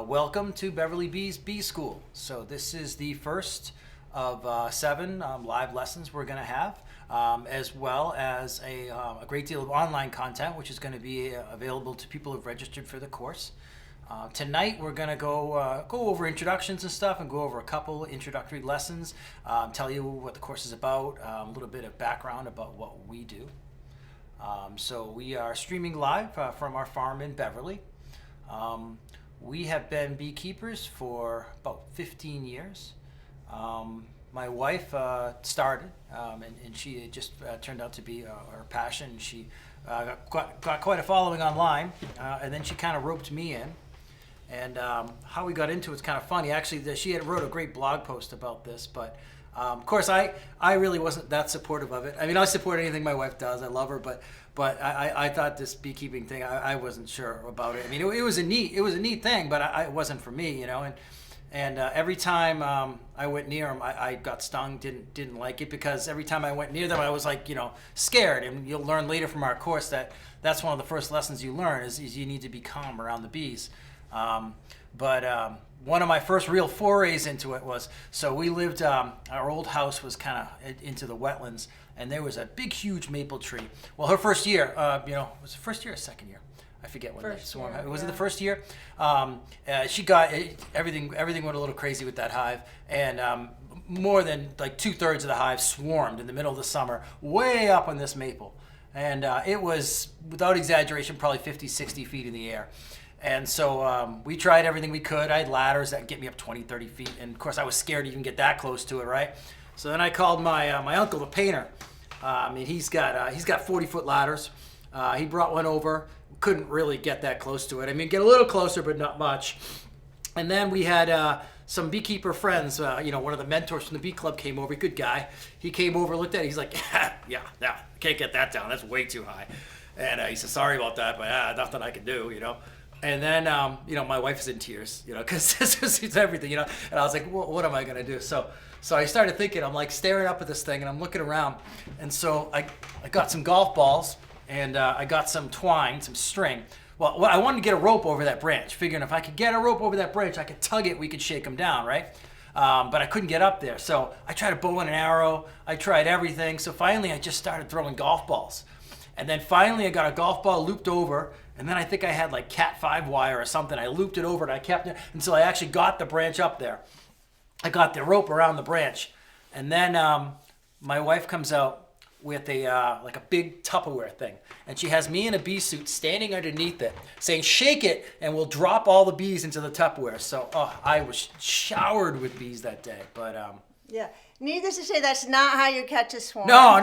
Welcome to Beverly Bees Bee School. So this is the first of 7 live lessons we're going to have, as well as a great deal of online content, which is going to be available to people who've registered for the course. Tonight we're going to go over introductions and stuff, and go over a couple introductory lessons, tell you what the course is about, a little bit of background about what we do. So we are streaming live from our farm in Beverly. We have been beekeepers for about 15 years. My wife started, and she just turned out to be her passion. She got quite a following online, and then she kind of roped me in. And how we got into it's kind of funny. Actually, she had wrote a great blog post about this, but of course, I really wasn't that supportive of it. I mean, I support anything my wife does. I love her, but I thought this beekeeping thing, I wasn't sure about it. I mean, it was a neat thing, but it wasn't for me, you know. And every time I went near them, I got stung. Didn't like it, because every time I went near them, I was like, scared. And you'll learn later from our course that that's one of the first lessons you learn is you need to be calm around the bees. But one of my first real forays into it was, so we lived, our old house was kind of into the wetlands, and there was a big, huge maple tree. Well, her first year, was it first year or second year? I forget when they swarm. Was it the first year? She got everything went a little crazy with that hive, and more than like 2/3 of the hive swarmed in the middle of the summer, way up on this maple. And it was, without exaggeration, probably 50, 60 feet in the air. And so we tried everything we could. I had ladders that get me up 20, 30 feet. And of course, I was scared to even get that close to it, right? So then I called my uncle, the painter. He's got 40-foot ladders. He brought one over. Couldn't really get that close to it. I mean, get a little closer, but not much. And then we had some beekeeper friends. One of the mentors from the bee club came over. Good guy. He came over, looked at it. He's like, yeah, can't get that down. That's way too high. And he said, sorry about that, but nothing I can do, And then, my wife is in tears, because this was everything, And I was like, what am I going to do? So I started thinking, I'm like staring up at this thing, and I'm looking around. And so I got some golf balls, and I got some twine, some string. Well, I wanted to get a rope over that branch, figuring if I could get a rope over that branch, I could tug it, we could shake them down, right? But I couldn't get up there. So I tried a bow and an arrow. I tried everything. So finally, I just started throwing golf balls. And then finally, I got a golf ball looped over. And then I think I had like Cat 5 wire or something. I looped it over and I kept it until I actually got the branch up there. I got the rope around the branch. And then my wife comes out with a big Tupperware thing. And she has me in a bee suit standing underneath it, saying, shake it and we'll drop all the bees into the Tupperware. So I was showered with bees that day. But yeah. Needless to say, that's not how you catch a swarm. No,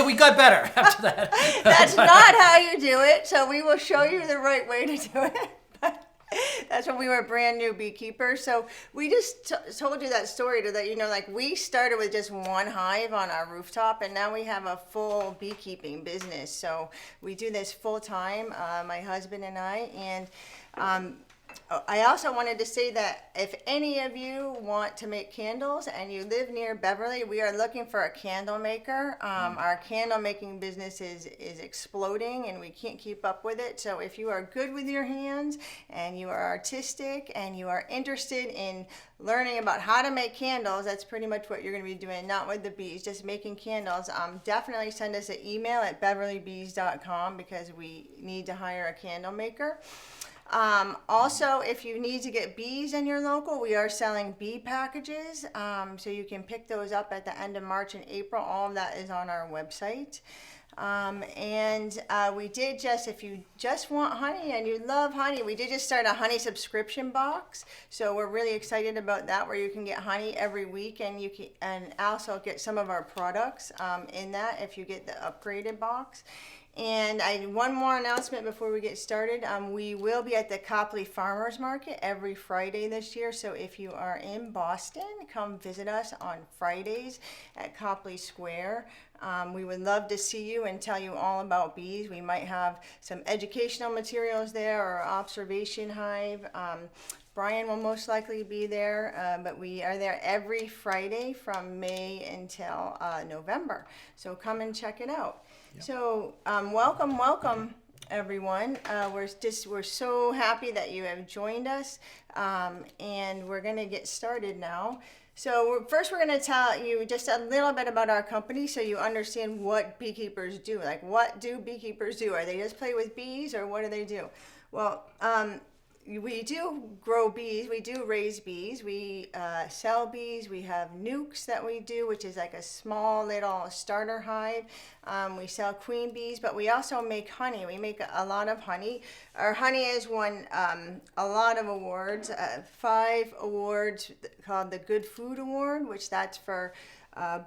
we got better after that. That's not how you do it, so we will show you the right way to do it. That's when we were brand new beekeepers. So we just told you that story to let we started with just one hive on our rooftop, and now we have a full beekeeping business. So we do this full time, my husband and I, and I also wanted to say that if any of you want to make candles and you live near Beverly, we are looking for a candle maker. Our candle making business is exploding and we can't keep up with it. So if you are good with your hands and you are artistic and you are interested in learning about how to make candles, that's pretty much what you're going to be doing, not with the bees, just making candles. Definitely send us an email at beverlybees.com because we need to hire a candle maker. Also, if you need to get bees in your local, we are selling bee packages. So you can pick those up at the end of March and April. All of that is on our website. We did if you just want honey and you love honey, we did just start a honey subscription box. So we're really excited about that, where you can get honey every week, and you can also get some of our products in that if you get the upgraded box. And one more announcement before we get started. We will be at the Copley Farmers Market every Friday this year. So if you are in Boston, come visit us on Fridays at Copley Square. We would love to see you and tell you all about bees. We might have some educational materials there or observation hive. Brian will most likely be there, but we are there every Friday from May until November. So come and check it out. Yep. So welcome. everyone. We're so happy that you have joined us, and we're going to get started now. So first, we're going to tell you just a little bit about our company, so you understand what beekeepers do. Like, what do beekeepers do? Are they just play with bees, or what do they do? Well, we do grow bees, we do raise bees, we sell bees, we have nukes that we do, which is like a small little starter hive. We sell queen bees, but we also make honey. We make a lot of honey. Our honey has won a lot of awards, 5 awards called the Good Food Award, which that's for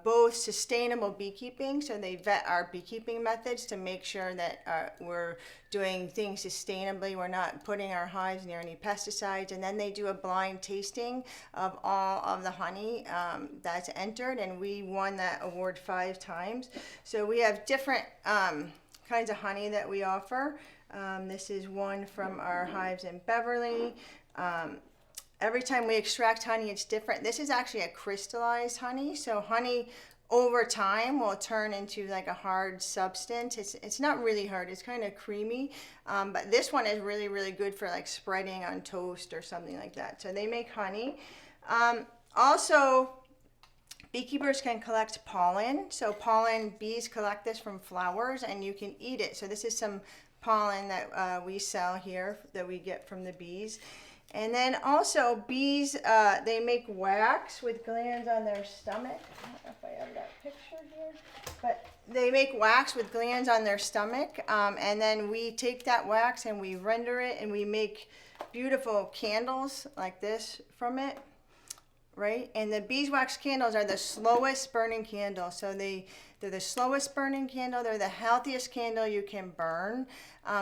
both sustainable beekeeping, so they vet our beekeeping methods to make sure that we're doing things sustainably, we're not putting our hives near any pesticides, and then they do a blind tasting of all of the honey that's entered, and we won that award 5 times. So we have different kinds of honey that we offer. This is one from our hives in Beverly. Every time we extract honey, it's different. This is actually a crystallized honey. So honey over time will turn into like a hard substance. It's not really hard. It's kind of creamy. But this one is really, really good for like spreading on toast or something like that. So they make honey. Also, beekeepers can collect pollen. So pollen, bees collect this from flowers and you can eat it. So this is some pollen that we sell here that we get from the bees. And then also bees, they make wax with glands on their stomach. I don't know if I have that picture here, but they make wax with glands on their stomach. And then we take that wax and we render it and we make beautiful candles like this from it, right? And the beeswax candles are the slowest burning candle. So they're the slowest burning candle. They're the healthiest candle you can burn.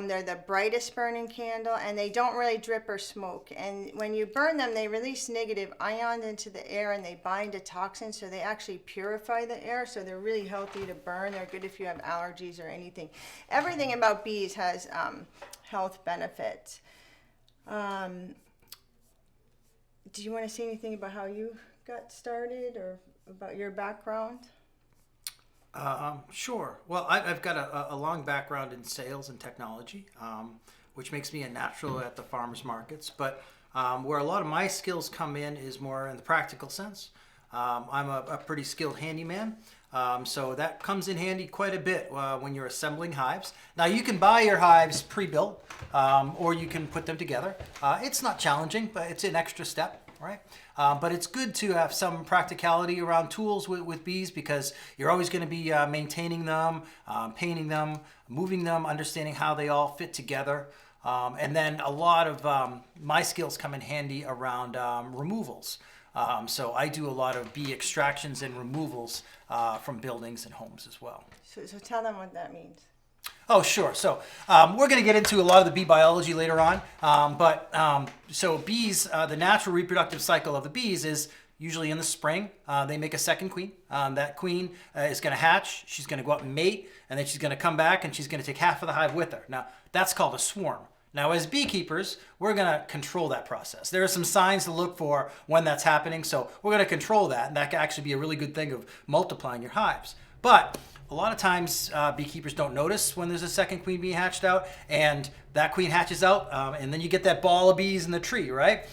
They're the brightest burning candle, and they don't really drip or smoke. And when you burn them, they release negative ions into the air, and they bind to toxins, so they actually purify the air. So they're really healthy to burn. They're good if you have allergies or anything. Everything about bees has health benefits. Do you want to say anything about how you got started or about your background? Sure. Well, I've got a long background in sales and technology, which makes me a natural at the farmers markets. But where a lot of my skills come in is more in the practical sense. I'm a pretty skilled handyman. So that comes in handy quite a bit when you're assembling hives. Now you can buy your hives pre-built or you can put them together. It's not challenging, but it's an extra step, right? But it's good to have some practicality around tools with bees because you're always going to be maintaining them, painting them, moving them, understanding how they all fit together. And then a lot of my skills come in handy around removals. So I do a lot of bee extractions and removals from buildings and homes as well. So tell them what that means. Oh, sure. So we're going to get into a lot of the bee biology later on. So bees, the natural reproductive cycle of the bees is usually in the spring. They make a second queen. That queen is going to hatch. She's going to go out and mate, and then she's going to come back, and she's going to take half of the hive with her. Now, that's called a swarm. Now, as beekeepers, we're going to control that process. There are some signs to look for when that's happening, so we're going to control that, and that can actually be a really good thing of multiplying your hives. But a lot of times, beekeepers don't notice when there's a second queen being hatched out, and that queen hatches out, and then you get that ball of bees in the tree, right?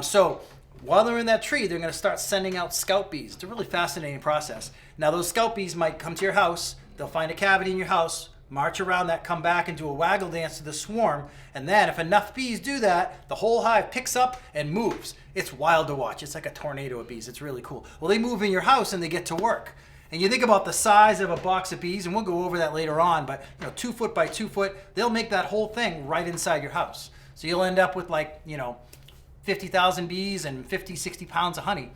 So while they're in that tree, they're going to start sending out scout bees. It's a really fascinating process. Now, those scout bees might come to your house. They'll find a cavity in your house, march around that, come back and do a waggle dance to the swarm, and then if enough bees do that, the whole hive picks up and moves. It's wild to watch. It's like a tornado of bees. It's really cool. Well, they move in your house and they get to work. And you think about the size of a box of bees, and we'll go over that later on, but 2 foot by 2 foot, they'll make that whole thing right inside your house. So you'll end up with 50,000 bees and 50, 60 pounds of honey.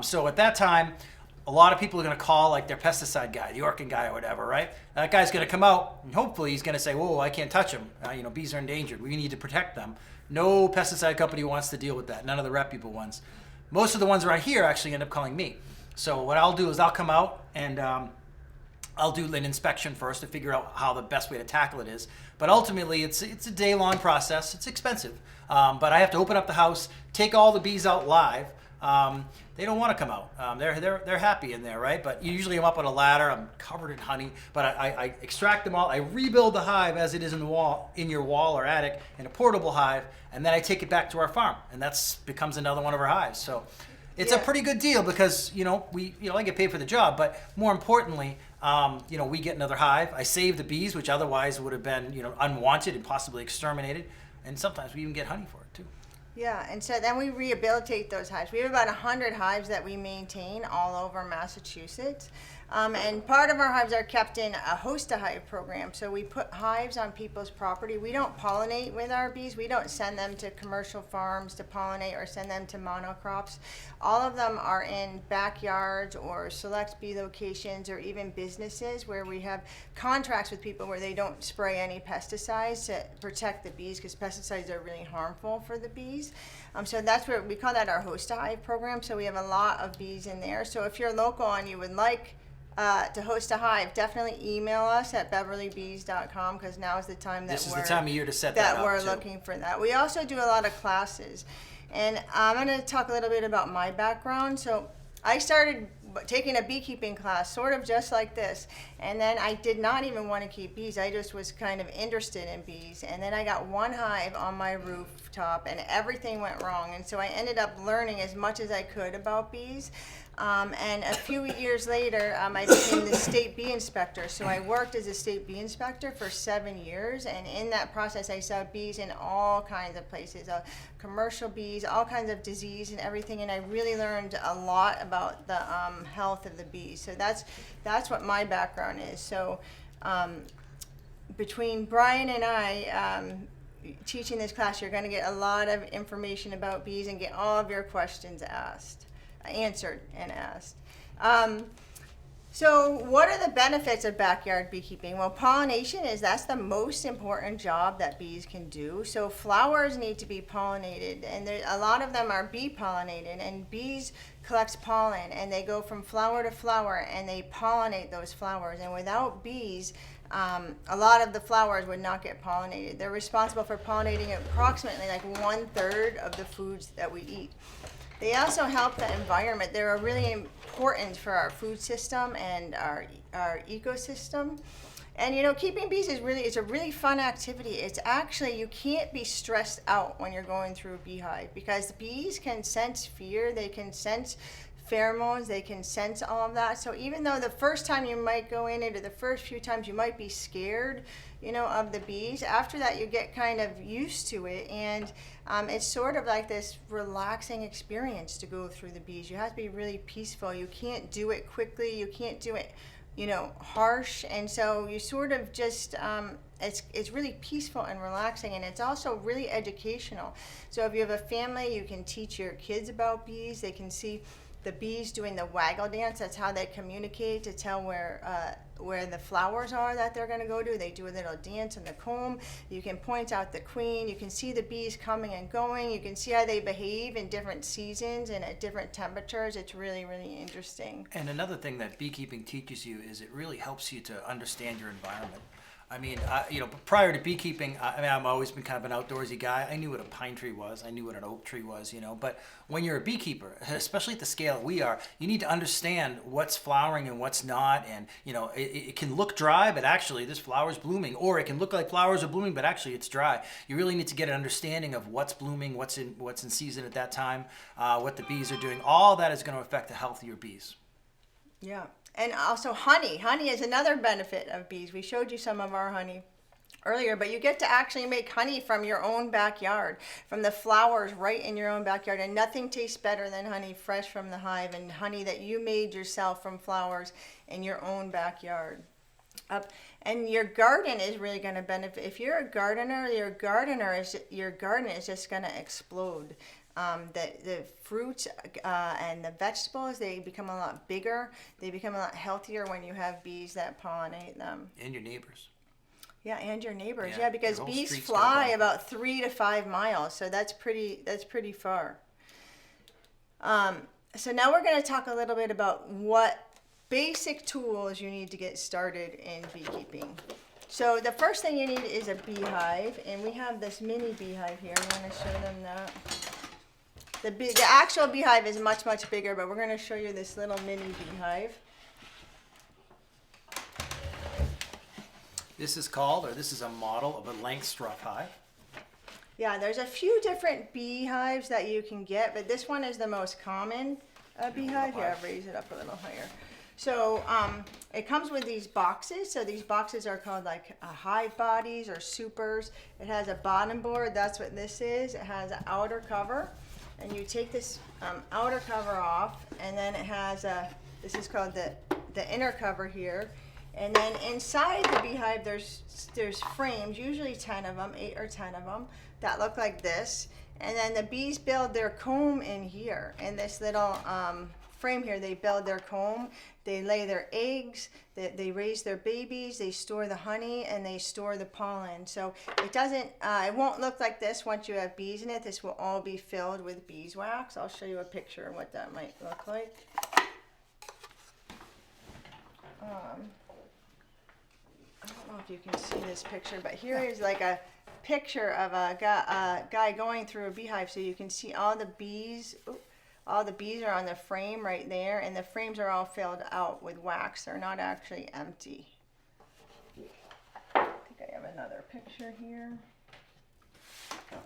So at that time, a lot of people are going to call their pesticide guy, the Orkin guy or whatever, right? That guy's going to come out and hopefully he's going to say, whoa, I can't touch them. Bees are endangered. We need to protect them. No pesticide company wants to deal with that. None of the reputable ones. Most of the ones around here actually end up calling me. So what I'll do is I'll come out and I'll do an inspection first to figure out how the best way to tackle it is. But ultimately, it's a day-long process. It's expensive. But I have to open up the house, take all the bees out live, they don't want to come out. They're happy in there, right? But usually I'm up on a ladder, I'm covered in honey, but I extract them all, I rebuild the hive as it is in your wall or attic in a portable hive, and then I take it back to our farm, and that's becomes another one of our hives. So it's a pretty good deal because I get paid for the job, but more importantly, we get another hive. I save the bees, which otherwise would have been unwanted and possibly exterminated, and sometimes we even get honey for it too. Yeah, and so then we rehabilitate those hives. We have about 100 hives that we maintain all over Massachusetts. And part of our hives are kept in a host-a-hive program. So we put hives on people's property. We don't pollinate with our bees. We don't send them to commercial farms to pollinate or send them to monocrops. All of them are in backyards or select bee locations or even businesses where we have contracts with people where they don't spray any pesticides to protect the bees because pesticides are really harmful for the bees. So that's where we call that our host-a-hive program. So we have a lot of bees in there. So if you're local and you would like to host a hive, definitely email us at beverlybees.com because now is the time that this is the time of year to set that up we're too. looking for that. We also do a lot of classes, and I'm going to talk a little bit about my background. So I started taking a beekeeping class, sort of just like this, and then I did not even want to keep bees. I just was kind of interested in bees, and then I got one hive on my rooftop, and everything went wrong, and so I ended up learning as much as I could about bees. And a few years later, I became the state bee inspector. So I worked as a state bee inspector for 7 years. And in that process, I saw bees in all kinds of places, commercial bees, all kinds of disease and everything. And I really learned a lot about the health of the bees. So that's what my background is. So between Brian and I, teaching this class, you're going to get a lot of information about bees and get all of your questions answered and asked. So what are the benefits of backyard beekeeping? Well, pollination that's the most important job that bees can do. So flowers need to be pollinated, and a lot of them are bee pollinated, and bees collect pollen and they go from flower to flower and they pollinate those flowers. And without bees, a lot of the flowers would not get pollinated. They're responsible for pollinating approximately like 1/3 of the foods that we eat. They also help the environment. They're really important for our food system and our ecosystem. And keeping bees it's a really fun activity. It's actually, you can't be stressed out when you're going through a beehive because the bees can sense fear, they can sense pheromones, they can sense all of that. So even though the first time you might go in it or the first few times you might be scared, of the bees, after that you get kind of used to it, and it's sort of like this relaxing experience to go through the bees. You have to be really peaceful. You can't do it quickly. You can't do it, harsh. And so you sort of just, it's really peaceful and relaxing, and it's also really educational. So if you have a family, you can teach your kids about bees. They can see the bees doing the waggle dance. That's how they communicate to tell where the flowers are that they're going to go to. They do a little dance in the comb. You can point out the queen. You can see the bees coming and going. You can see how they behave in different seasons and at different temperatures. It's really, really interesting. And another thing that beekeeping teaches you is it really helps you to understand your environment. I mean, prior to beekeeping, I've always been kind of an outdoorsy guy. I knew what a pine tree was. I knew what an oak tree was, But when you're a beekeeper, especially at the scale we are, you need to understand what's flowering and what's not. And, it can look dry, but actually this flower's blooming. Or it can look like flowers are blooming, but actually it's dry. You really need to get an understanding of what's blooming, what's in season at that time, what the bees are doing. All that is going to affect the health of your bees. Yeah. And also honey. Honey is another benefit of bees. We showed you some of our honey earlier, but you get to actually make honey from your own backyard, from the flowers right in your own backyard. And nothing tastes better than honey fresh from the hive and honey that you made yourself from flowers in your own backyard. And your garden is really going to benefit. If you're a gardener, your garden is just going to explode. The fruits and the vegetables, they become a lot bigger. They become a lot healthier when you have bees that pollinate them. And your neighbors. Yeah, and your neighbors. Yeah, because bees streets fly about 3 to 5 miles, so that's pretty far. So now we're going to talk a little bit about what basic tools you need to get started in beekeeping. So the first thing you need is a beehive, and we have this mini beehive here. I'm going to show them that. The actual beehive is much, much bigger, but we're going to show you this little mini beehive. This is called, or this is a model of a Langstroth hive. Yeah, there's a few different beehives that you can get, but this one is the most common beehive. Yeah, raise it up a little higher. So it comes with these boxes. So these boxes are called like hive bodies or supers. It has a bottom board. That's what this is. It has an outer cover. And you take this outer cover off, and then it has this is called the inner cover here. And then inside the beehive, there's frames, usually 10 of them, 8 or 10 of them, that look like this. And then the bees build their comb in here, in this little frame here. They build their comb, they lay their eggs, they raise their babies, they store the honey, and they store the pollen. So it doesn't, it won't look like this once you have bees in it. This will all be filled with beeswax. I'll show you a picture of what that might look like. I don't know if you can see this picture, but here is like a picture of a guy going through a beehive, so you can see all the bees. All the bees are on the frame right there, and the frames are all filled out with wax. They're not actually empty. I think I have another picture here. Over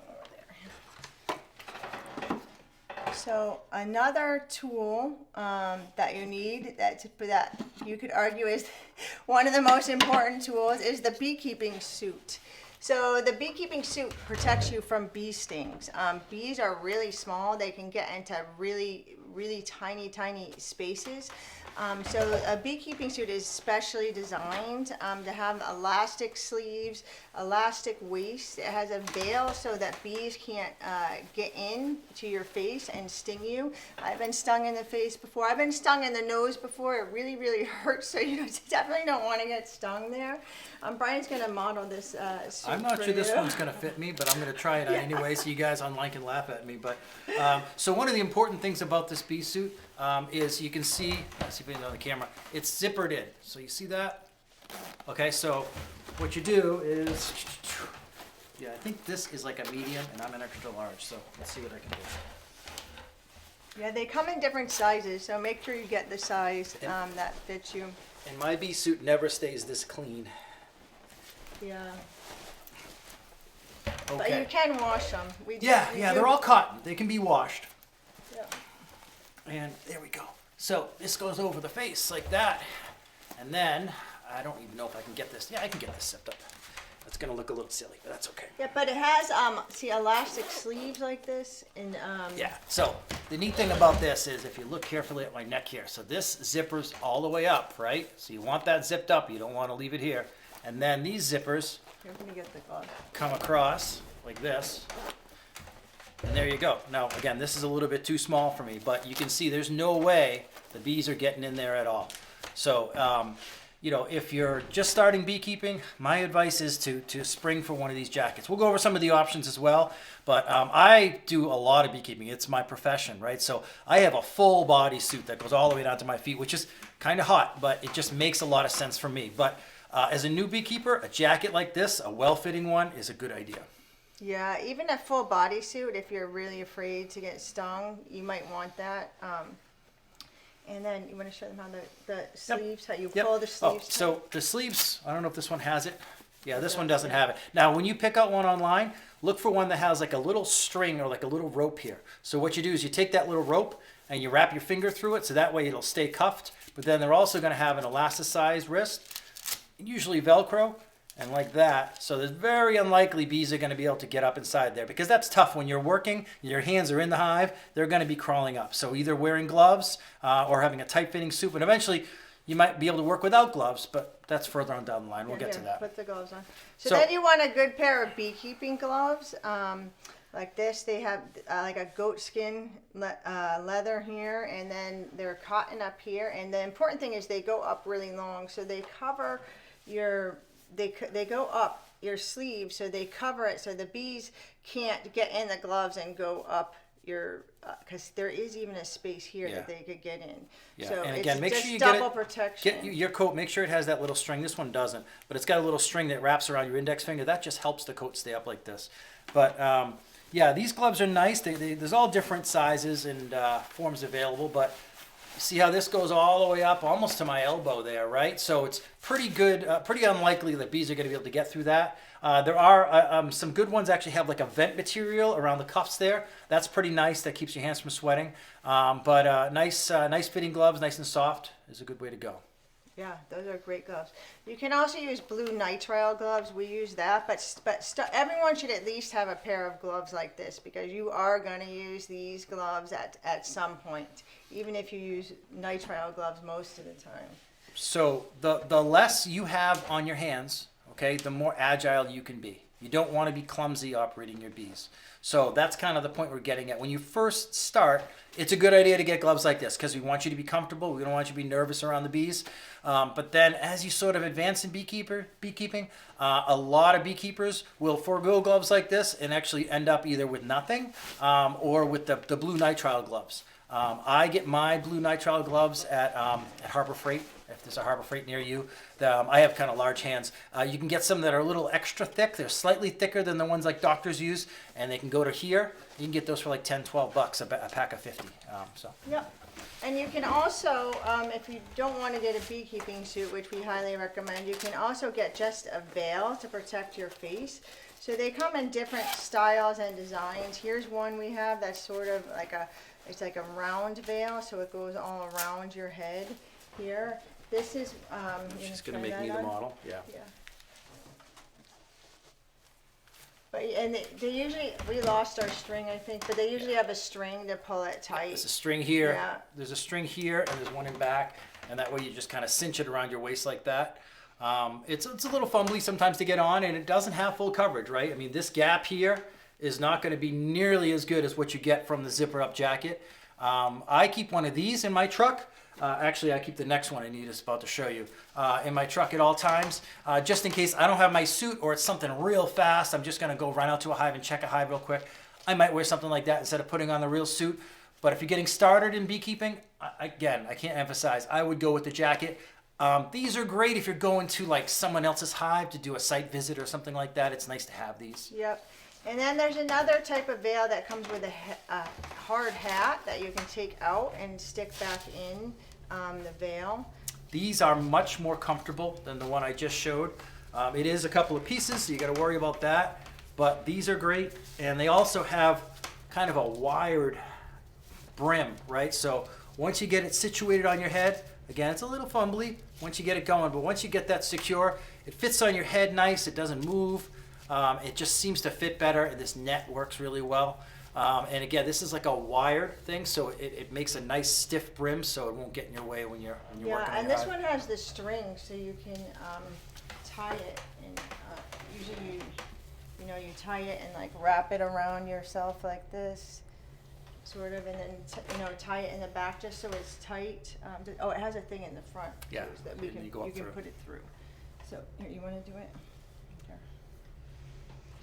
there. So another tool that you need that you could argue is one of the most important tools is the beekeeping suit. So the beekeeping suit protects you from bee stings. Bees are really small. They can get into really, really tiny spaces. So a beekeeping suit is specially designed to have elastic sleeves, elastic waist. It has a veil so that bees can't get in to your face and sting you. I've been stung in the face before. I've been stung in the nose before. It really, really hurts. So you definitely don't want to get stung there. Brian's going to model this suit. I'm not sure this one's going to fit me, but I'm going to try it on anyway, so you guys online can laugh at me. But so one of the important things about this bee suit is you can see, let's see if we can on the camera, it's zippered in. So you see that? Okay, so what you do is, yeah, I think this is like a medium, and I'm an extra large. So let's see what I can do. Yeah, they come in different sizes, so make sure you get the size that fits you. And my bee suit never stays this clean. Yeah. Okay. But you can wash them. They're all cotton. They can be washed. Yeah. And there we go. So this goes over the face like that. And then, I don't even know if I can get this. Yeah, I can get this zipped up. That's going to look a little silly, but that's okay. Yeah, but it has, see, elastic sleeves like this. And yeah, so the neat thing about this is if you look carefully at my neck here, so this zippers all the way up, right? So you want that zipped up. You don't want to leave it here. And then these zippers come across like this. And there you go. Now, again, this is a little bit too small for me, but you can see there's no way the bees are getting in there at all. So, you know, if you're just starting beekeeping, my advice is to spring for one of these jackets. We'll go over some of the options as well, but I do a lot of beekeeping. It's my profession, right? So I have a full body suit that goes all the way down to my feet, which is kind of hot, but it just makes a lot of sense for me. But as a new beekeeper, a jacket like this, a well-fitting one, is a good idea. Yeah, even a full bodysuit, if you're really afraid to get stung, you might want that. And then you want to show them how the sleeves, how you pull the sleeves. Oh, so the sleeves, I don't know if this one has it. Yeah, this one doesn't have it. Now, when you pick out one online, look for one that has like a little string or like a little rope here. So what you do is you take that little rope and you wrap your finger through it, so that way it'll stay cuffed. But then they're also going to have an elasticized wrist, usually Velcro, and like that. So there's very unlikely bees are going to be able to get up inside there, because that's tough when you're working, your hands are in the hive, they're going to be crawling up. So either wearing gloves or having a tight-fitting suit, and eventually you might be able to work without gloves, but that's further on down the line. We'll get to that. Put the gloves on. So then you want a good pair of beekeeping gloves. Like this, they have like a goat skin leather here, and then they're cotton up here. And the important thing is they go up really long, so they cover your, they go up your sleeve, so they cover it so the bees can't get in the gloves and go up your, because there is even a space here that they could get in. Yeah, so and again, it's make just sure you double get protection. Get your coat, make sure it has that little string. This one doesn't, but it's got a little string that wraps around your index finger. That just helps the coat stay up like this. But Yeah, these gloves are nice. There's all different sizes and forms available, but see how this goes all the way up almost to my elbow there, right? So it's pretty good, pretty unlikely that bees are going to be able to get through that. There are some good ones actually have like a vent material around the cuffs there. That's pretty nice. That keeps your hands from sweating. But nice fitting gloves, nice and soft is a good way to go. Yeah, those are great gloves. You can also use blue nitrile gloves. We use that, but everyone should at least have a pair of gloves like this because you are going to use these gloves at some point, even if you use nitrile gloves most of the time. So the less you have on your hands, okay, the more agile you can be. You don't want to be clumsy operating your bees. So that's kind of the point we're getting at. When you first start, it's a good idea to get gloves like this because we want you to be comfortable. We don't want you to be nervous around the bees. But then as you sort of advance in beekeeping, a lot of beekeepers will forego gloves like this and actually end up either with nothing or with the blue nitrile gloves. I get my blue nitrile gloves at Harbor Freight. If there's a Harbor Freight near you, I have kind of large hands. You can get some that are a little extra thick. They're slightly thicker than the ones like doctors use, and they can go to here. You can get those for like $10-12 a pack of 50. Yep. And you can also, if you don't want to get a beekeeping suit, which we highly recommend, you can also get just a veil to protect your face. So they come in different styles and designs. Here's one we have that's sort of like it's like a round veil, so it goes all around your head here. This is, She's going to make me the model. Yeah. But, and they usually, we lost our string, I think, but they usually have a string to pull it tight. There's a string here. Yeah. There's a string here, and there's one in back, and that way you just kind of cinch it around your waist like that. It's a little fumbly sometimes to get on, and it doesn't have full coverage, right? I mean, this gap here is not going to be nearly as good as what you get from the zipper up jacket. I keep one of these in my truck. Actually, I keep the next one I need is about to show you in my truck at all times, just in case I don't have my suit or it's something real fast. I'm just going to go run out to a hive and check a hive real quick. I might wear something like that instead of putting on the real suit. But if you're getting started in beekeeping, again, I can't emphasize, I would go with the jacket. These are great if you're going to like someone else's hive to do a site visit or something like that. It's nice to have these. Yep. And then there's another type of veil that comes with a hard hat that you can take out and stick back in the veil. These are much more comfortable than the one I just showed. It is a couple of pieces, so you got to worry about that. But these are great, and they also have kind of a wired brim, right? So once you get it situated on your head, again, it's a little fumbly once you get it going, but once you get that secure, it fits on your head nice. It doesn't move. It just seems to fit better, and this net works really well. And again, this is like a wired thing, so it makes a nice stiff brim, so it won't get in your way when you're working. Yeah, and this one has the string, so you can tie it, and usually you tie it and like wrap it around yourself like this, sort of, and then tie it in the back just so it's tight. It has a thing in the front. Yeah, too, so that you can put it through. So here, you want to do it?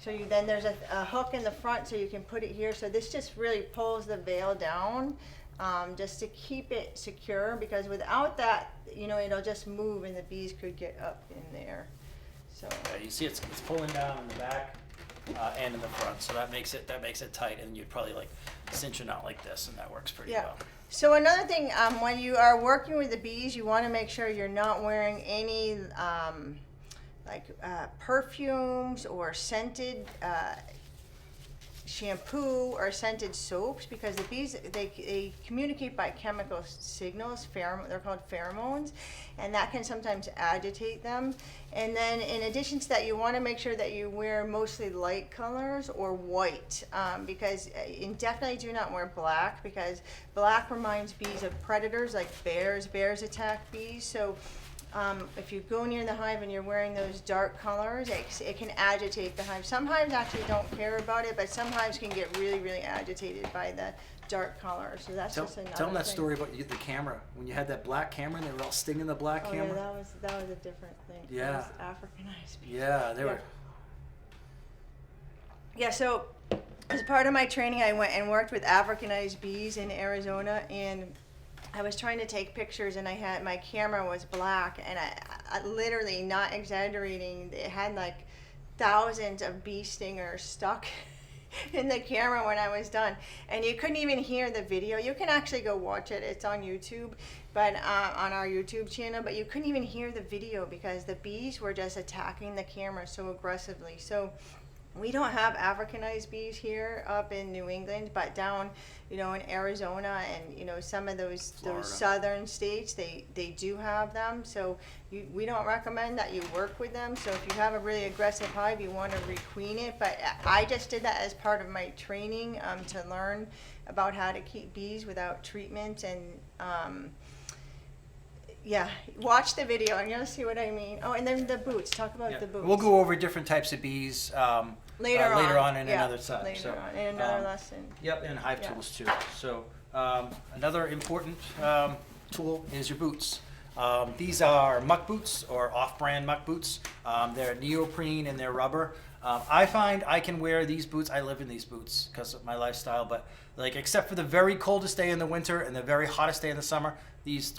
So then there's a hook in the front so you can put it here. So this just really pulls the veil down just to keep it secure, because without that, it'll just move and the bees could get up in there. So yeah, you see it's pulling down in the back and in the front, so that makes it tight, and you'd probably like cinch it out like this, and that works pretty well. So another thing, when you are working with the bees, you want to make sure you're not wearing any perfumes or scented shampoo or scented soaps, because the bees, they communicate by chemical signals. They're called pheromones, and that can sometimes agitate them. And then in addition to that, you want to make sure that you wear mostly light colors or white, because and definitely do not wear black, because black reminds bees of predators like bears. Bears attack bees. So if you go near the hive and you're wearing those dark colors, it can agitate the hive. Some hives actually don't care about it, but some hives can get really, really agitated by the dark colors. So that's just another Tell them that thing. story about the camera. When you had that black camera and they were all stinging the black camera. Yeah, that was a different thing. Yeah. That was Africanized bees. Yeah, they were. Yeah, so as part of my training, I went and worked with Africanized bees in Arizona, and I was trying to take pictures, and my camera was black, and I literally, not exaggerating, it had like thousands of bee stingers stuck in the camera when I was done, and you couldn't even hear the video. You can actually go watch it. It's on YouTube, but on our YouTube channel. But you couldn't even hear the video because the bees were just attacking the camera so aggressively. So we don't have Africanized bees here up in New England, but down, in Arizona and, some of those southern states, they do have them. So we don't recommend that you work with them. So if you have a really aggressive hive, you want to requeen it. But I just did that as part of my training to learn about how to keep bees without treatment. And yeah, watch the video and you'll see what I mean. Oh, and then the boots. Talk about the boots. We'll go over different types of bees later on in another time. Later on in another lesson. Yep, and hive tools too. So another important tool is your boots. These are muck boots or off-brand muck boots. They're neoprene and they're rubber. I find I can wear these boots. I live in these boots because of my lifestyle, but except for the very coldest day in the winter and the very hottest day in the summer, these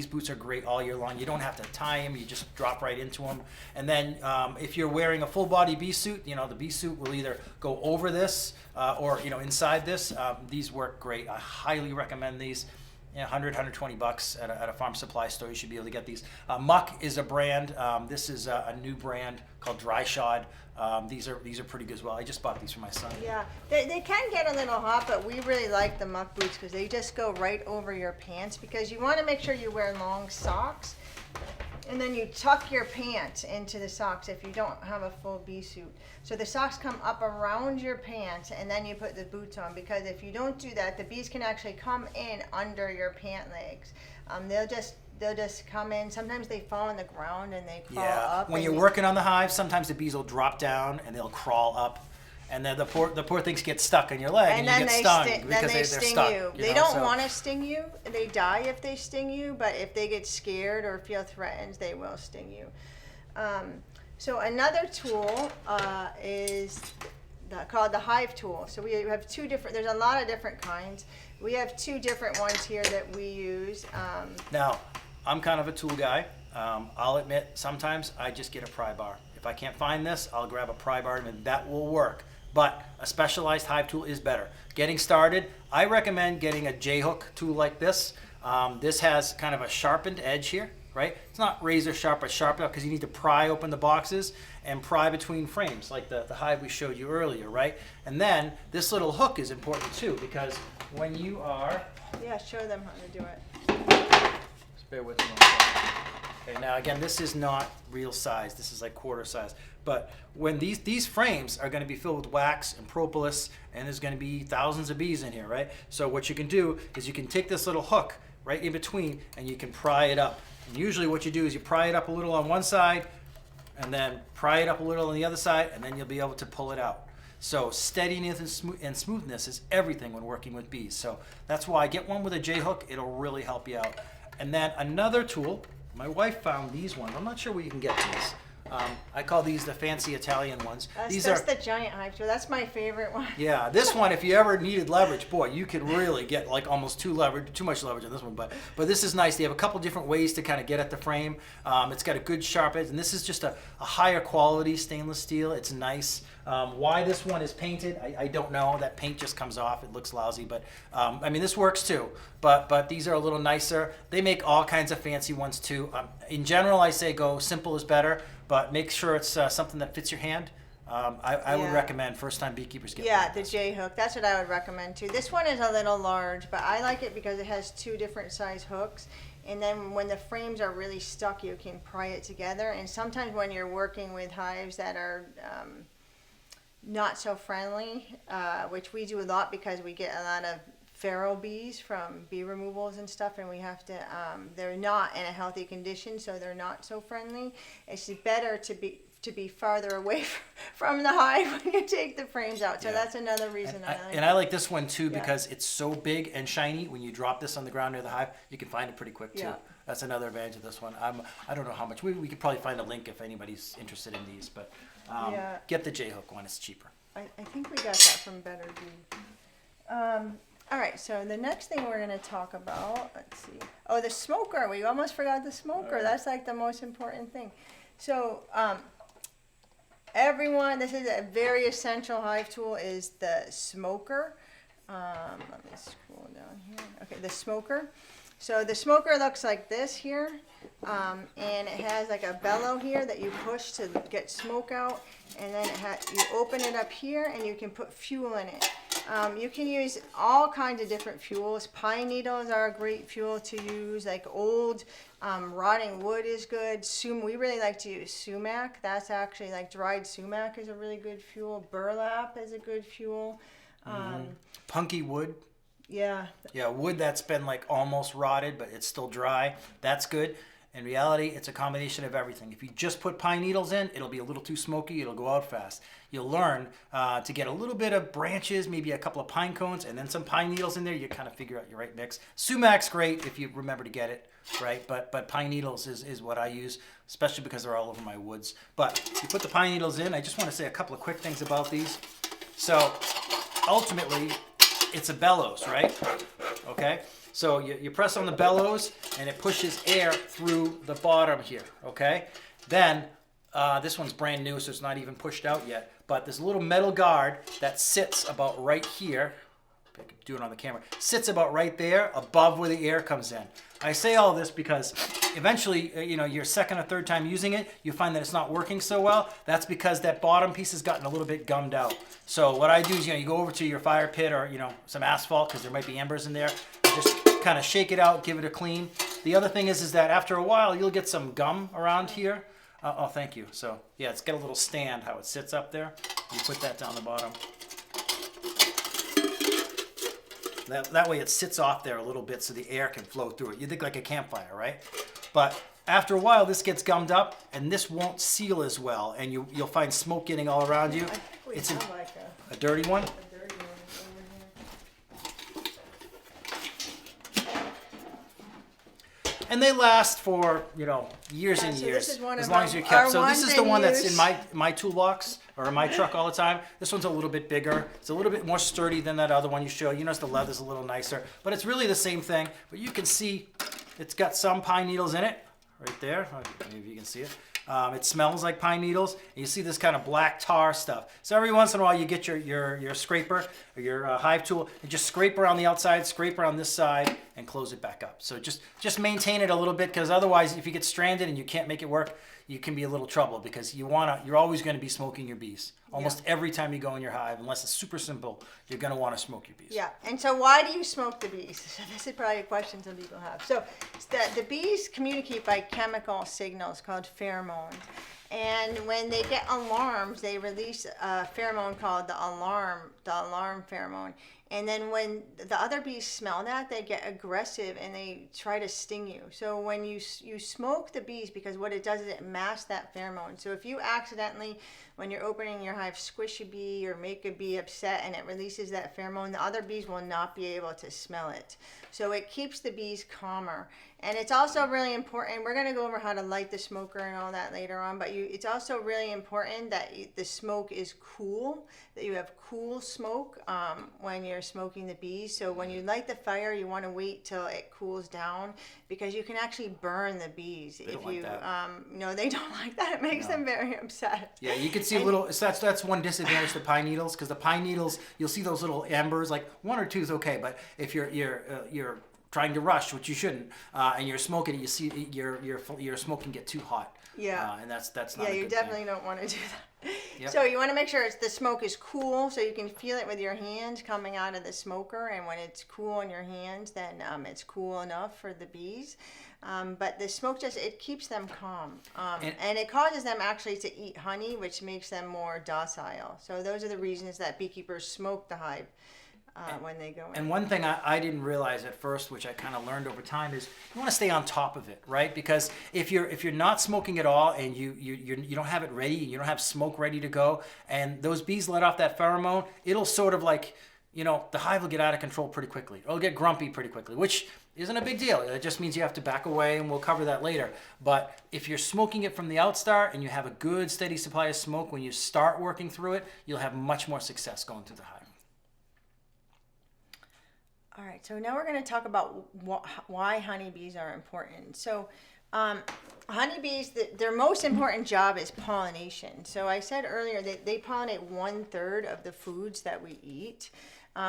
boots are great all year long. You don't have to tie them; you just drop right into them. And then if you're wearing a full body bee suit, the bee suit will either go over this or inside this. These work great. I highly recommend these. $100-$120 at a farm supply store. You should be able to get these. Muck is a brand. This is a new brand called Dry Shod. These are pretty good as well. I just bought these for my son. Yeah, they can get a little hot, but we really like the muck boots because they just go right over your pants, because you want to make sure you wear long socks. And then you tuck your pants into the socks if you don't have a full bee suit. So the socks come up around your pants, and then you put the boots on, because if you don't do that, the bees can actually come in under your pant legs. They'll just come in. Sometimes they fall on the ground and they crawl up. When you're working on the hive, sometimes the bees will drop down and they'll crawl up. And then the poor things get stuck in your leg and you get stung because they're sting stuck. You. They don't want to sting you. They die if they sting you, but if they get scared or feel threatened, they will sting you. So another tool is called the hive tool. So we have two different, there's a lot of different kinds. We have two different ones here that we use. Now, I'm kind of a tool guy. I'll admit, sometimes I just get a pry bar. If I can't find this, I'll grab a pry bar and that will work. But a specialized hive tool is better. Getting started, I recommend getting a J-hook tool like this. This has kind of a sharpened edge here, right? It's not razor sharp, but sharp enough because you need to pry open the boxes and pry between frames, like the hive we showed you earlier, right? And then this little hook is important too, because when you are... Yeah, show them how to do it. Just bear with me one second. Okay, now again, this is not real size. This is like quarter size. But when these frames are going to be filled with wax and propolis, and there's going to be thousands of bees in here, right? So what you can do is you can take this little hook right in between and you can pry it up. And usually what you do is you pry it up a little on one side and then pry it up a little on the other side, and then you'll be able to pull it out. So steadiness and smoothness is everything when working with bees. So that's why I get one with a J-hook. It'll really help you out. And then another tool, my wife found these ones. I'm not sure where you can get these. I call these the fancy Italian ones. That's the giant hive tool. That's my favorite one. Yeah, this one, if you ever needed leverage, boy, you can really get like almost too much leverage on this one. But this is nice. They have a couple different ways to kind of get at the frame. It's got a good sharp edge, and this is just a higher quality stainless steel. It's nice. Why this one is painted, I don't know. That paint just comes off. It looks lousy, but I mean, this works too. But these are a little nicer. They make all kinds of fancy ones too. In general, I say go simple is better, but make sure it's something that fits your hand. I would recommend first-time beekeepers get one. Yeah, the J-hook. That's what I would recommend too. This one is a little large, but I like it because it has two different size hooks. And then when the frames are really stuck, you can pry it together. And sometimes when you're working with hives that are not so friendly, which we do a lot because we get a lot of feral bees from bee removals and stuff, and we have to, they're not in a healthy condition, so they're not so friendly. It's better to be farther away from the hive when you take the frames out. So that's another reason I like it. And I like this one too because it's so big and shiny. When you drop this on the ground near the hive, you can find it pretty quick too. Yeah. That's another advantage of this one. I don't know how much. We could probably find a link if anybody's interested in these, but get the J-hook one. It's cheaper. I think we got that from Better Bee. All right, so the next thing we're going to talk about, let's see. Oh, the smoker. We almost forgot the smoker. That's like the most important thing. So everyone, this is a very essential hive tool, is the smoker. Let me scroll down here. Okay, the smoker. So the smoker looks like this here, and it has like a bellow here that you push to get smoke out, and then you open it up here and you can put fuel in it. You can use all kinds of different fuels. Pine needles are a great fuel to use, like old rotting wood is good. We really like to use sumac. That's actually like dried sumac is a really good fuel. Burlap is a good fuel. Punky wood. Yeah. Yeah, wood that's been like almost rotted, but it's still dry. That's good. In reality, it's a combination of everything. If you just put pine needles in, it'll be a little too smoky. It'll go out fast. You'll learn to get a little bit of branches, maybe a couple of pine cones, and then some pine needles in there. You kind of figure out your right mix. Sumac's great if you remember to get it, right? But pine needles is what I use, especially because they're all over my woods. But you put the pine needles in. I just want to say a couple of quick things about these. So ultimately, it's a bellows, right? Okay, so you press on the bellows and it pushes air through the bottom here, okay? Then, this one's brand new, so it's not even pushed out yet, but there's a little metal guard that sits about right here. I can do it on the camera. Sits about right there above where the air comes in. I say all this because eventually, your second or third time using it, you find that it's not working so well. That's because that bottom piece has gotten a little bit gummed out. So what I do is, you go over to your fire pit or, some asphalt, because there might be embers in there. Just kind of shake it out, give it a clean. The other thing is that after a while, you'll get some gum around here. Oh, thank you. So yeah, it's got a little stand, how it sits up there. You put that down the bottom. That way it sits off there a little bit so the air can flow through it. You think like a campfire, right? But after a while, this gets gummed up, and this won't seal as well, and you'll find smoke getting all around you. It's a dirty one. And they last for, years and years, as long as you're kept. So this is the one that's in my toolbox or in my truck all the time. This one's a little bit bigger. It's a little bit more sturdy than that other one you showed. You notice the leather's a little nicer, but it's really the same thing. But you can see it's got some pine needles in it right there. Maybe you can see it. It smells like pine needles. And you see this kind of black tar stuff. So every once in a while you get your scraper or your hive tool and just scrape around the outside, scrape around this side, and close it back up. So just maintain it a little bit, because otherwise if you get stranded and you can't make it work, you can be a little trouble, because you're always going to be smoking your bees. Almost every time you go in your hive, unless it's super simple, you're going to want to smoke your bees. Yeah, and so why do you smoke the bees? So this is probably a question some people have. So the bees communicate by chemical signals called pheromones. And when they get alarms, they release a pheromone called the alarm pheromone. And then when the other bees smell that, they get aggressive and they try to sting you. So when you smoke the bees, because what it does is it masks that pheromone. So if you accidentally, when you're opening your hive, squish a bee or make a bee upset and it releases that pheromone, the other bees will not be able to smell it. So it keeps the bees calmer. And it's also really important, we're going to go over how to light the smoker and all that later on, but it's also really important that the smoke is cool, that you have cool smoke when you're smoking the bees. So when you light the fire, you want to wait till it cools down, because you can actually burn the bees. They don't like that. No, they don't like that. It makes them very upset. Yeah, you can see a little, that's one disadvantage to pine needles, because the pine needles, you'll see those little embers, like one or two is okay, but if you're trying to rush, which you shouldn't, and you're smoking it, you see your smoke can get too hot. Yeah. And that's not Yeah, a you good definitely thing. don't want to do that. Yep. So you want to make sure the smoke is cool, so you can feel it with your hands coming out of the smoker. And when it's cool in your hands, then it's cool enough for the bees. But the smoke it keeps them calm. And it causes them actually to eat honey, which makes them more docile. So those are the reasons that beekeepers smoke the hive. When they go in. And one thing I didn't realize at first, which I kind of learned over time, is you want to stay on top of it, right? Because if you're not smoking at all and you don't have it ready, you don't have smoke ready to go, and those bees let off that pheromone, it'll sort of like, the hive will get out of control pretty quickly. It'll get grumpy pretty quickly, which isn't a big deal. It just means you have to back away, and we'll cover that later. But if you're smoking it from the outstart and you have a good steady supply of smoke, when you start working through it, you'll have much more success going through the hive. All right, so now we're going to talk about why honeybees are important. So, honeybees, their most important job is pollination. So I said earlier that they pollinate 1/3 of the foods that we eat,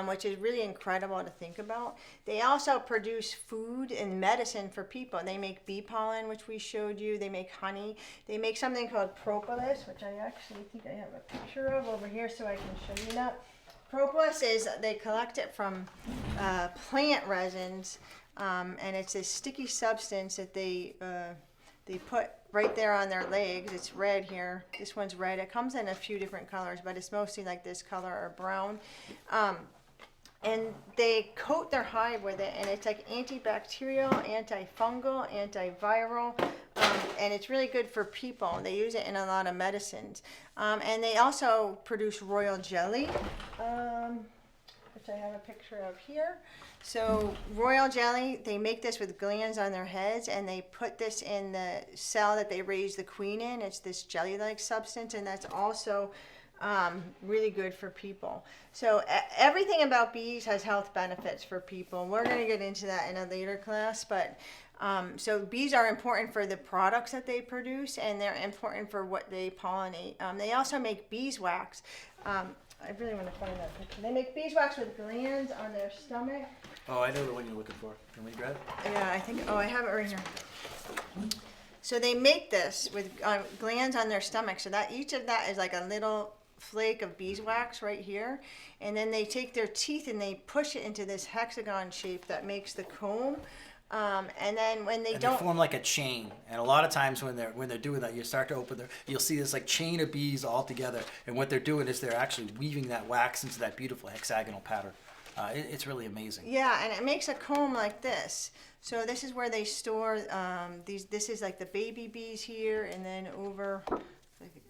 which is really incredible to think about. They also produce food and medicine for people. They make bee pollen, which we showed you. They make honey. They make something called propolis, which I actually think I have a picture of over here so I can show you that. Propolis is, they collect it from plant resins, and it's a sticky substance that they put right there on their legs. It's red here. This one's red. It comes in a few different colors, but it's mostly like this color or brown. And they coat their hive with it, and it's like antibacterial, antifungal, antiviral, and it's really good for people. They use it in a lot of medicines. And they also produce royal jelly, which I have a picture of here. So royal jelly, they make this with glands on their heads, and they put this in the cell that they raise the queen in. It's this jelly-like substance, and that's also really good for people. So everything about bees has health benefits for people. We're going to get into that in a later class, but so bees are important for the products that they produce, and they're important for what they pollinate. They also make beeswax. I really want to find that picture. They make beeswax with glands on their stomach. Oh, I know the one you're looking for. Can we grab it? Yeah, I think, I have it right here. So they make this with glands on their stomach, so that each of that is like a little flake of beeswax right here, and then they take their teeth and they push it into this hexagon shape that makes the comb, and then when they don't, they form like a chain. And a lot of times when they're doing that, you start to open you'll see this like chain of bees all together, and what they're doing is they're actually weaving that wax into that beautiful hexagonal pattern. It's really amazing. Yeah, and it makes a comb like this. So this is where they store these. This is like the baby bees here, and then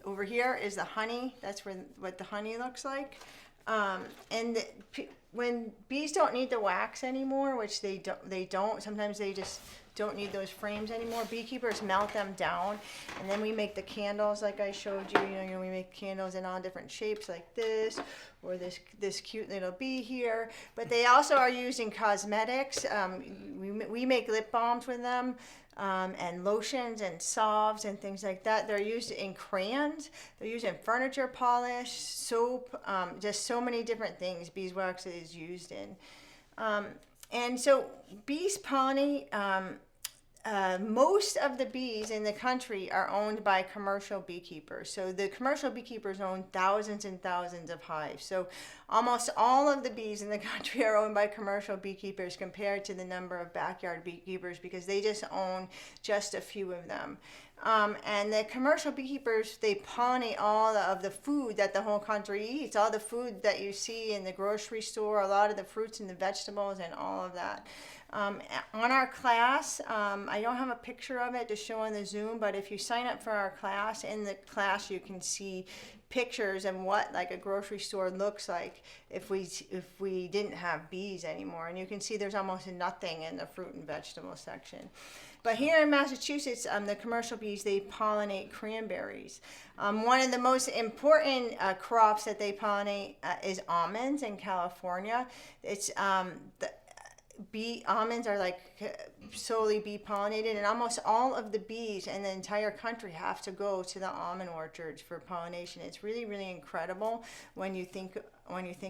over here is the honey. That's what the honey looks like. When bees don't need the wax anymore, which they don't. Sometimes they just don't need those frames anymore. Beekeepers melt them down, and then we make the candles like I showed you. You know, we make candles in all different shapes like this, or this cute little bee here. But they also are used in cosmetics. We make lip balms with them. And lotions and salves and things like that. They're used in crayons. They're used in furniture polish, soap, just so many different things beeswax is used in. And so bees pollinate. Most of the bees in the country are owned by commercial beekeepers. So the commercial beekeepers own thousands and thousands of hives. So almost all of the bees in the country are owned by commercial beekeepers compared to the number of backyard beekeepers, because they just own just a few of them. And the commercial beekeepers, they pollinate all of the food that the whole country eats, all the food that you see in the grocery store, a lot of the fruits and the vegetables and all of that. On our class, I don't have a picture of it to show on the Zoom, but if you sign up for our class, in the class you can see pictures of what like a grocery store looks like if we didn't have bees anymore. And you can see there's almost nothing in the fruit and vegetable section. But here in Massachusetts, the commercial bees, they pollinate cranberries. One of the most important crops that they pollinate is almonds in California. It's almonds are like solely bee pollinated, and almost all of the bees in the entire country have to go to the almond orchards for pollination. It's really, really incredible when you think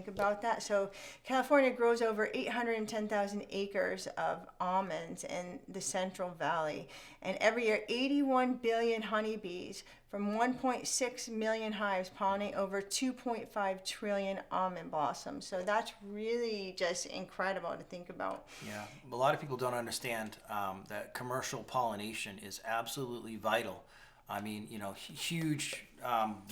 about that. So California grows over 810,000 acres of almonds in the Central Valley, and every year 81 billion honeybees from 1.6 million hives pollinate over 2.5 trillion almond blossoms. So that's really just incredible to think about. Yeah, a lot of people don't understand that commercial pollination is absolutely vital. I mean, you know, huge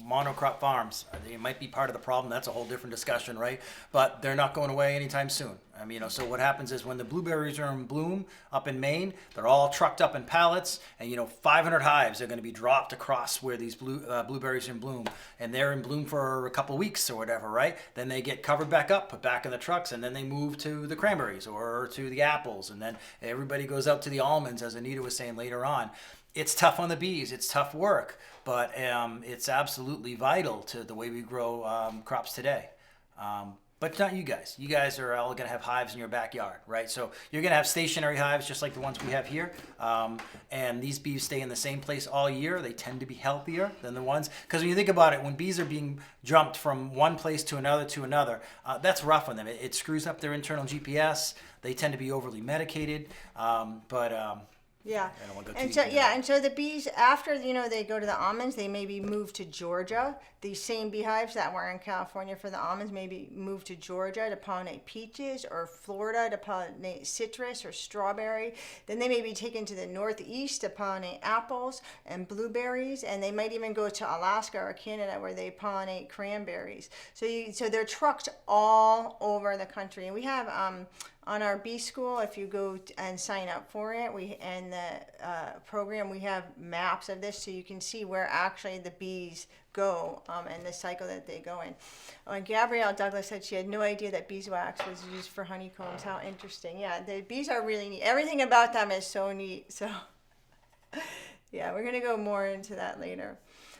monocrop farms, they might be part of the problem. That's a whole different discussion, right? But they're not going away anytime soon. I mean, you know, so what happens is when the blueberries are in bloom up in Maine, they're all trucked up in pallets, and 500 hives are going to be dropped across where these blueberries are in bloom, and they're in bloom for a couple weeks or whatever, right? Then they get covered back up, put back in the trucks, and then they move to the cranberries or to the apples, and then everybody goes out to the almonds, as Anita was saying later on. It's tough on the bees. It's tough work, but it's absolutely vital to the way we grow crops today. But not you guys. You guys are all going to have hives in your backyard, right? So you're going to have stationary hives just like the ones we have here. And these bees stay in the same place all year. They tend to be healthier than the ones. Because when you think about it, when bees are being jumped from one place to another, that's rough on them. It screws up their internal GPS. They tend to be overly medicated. Yeah, I don't want to go and too so deep into and so the bees, after they go to the almonds, they maybe move to Georgia. These same beehives that were in California for the almonds maybe move to Georgia to pollinate peaches, or Florida to pollinate citrus or strawberry. Then they may be taken to the northeast to pollinate apples and blueberries, and they might even go to Alaska or Canada where they pollinate cranberries. So they're trucked all over the country, and we have on our bee school, if you go and sign up for it, and the program, we have maps of this so you can see where actually the bees go and the cycle that they go in. And Gabrielle Douglas said she had no idea that beeswax was used for honeycombs. How interesting. Yeah, the bees are really neat. Everything about them is so neat. So yeah, we're going to go more into that later.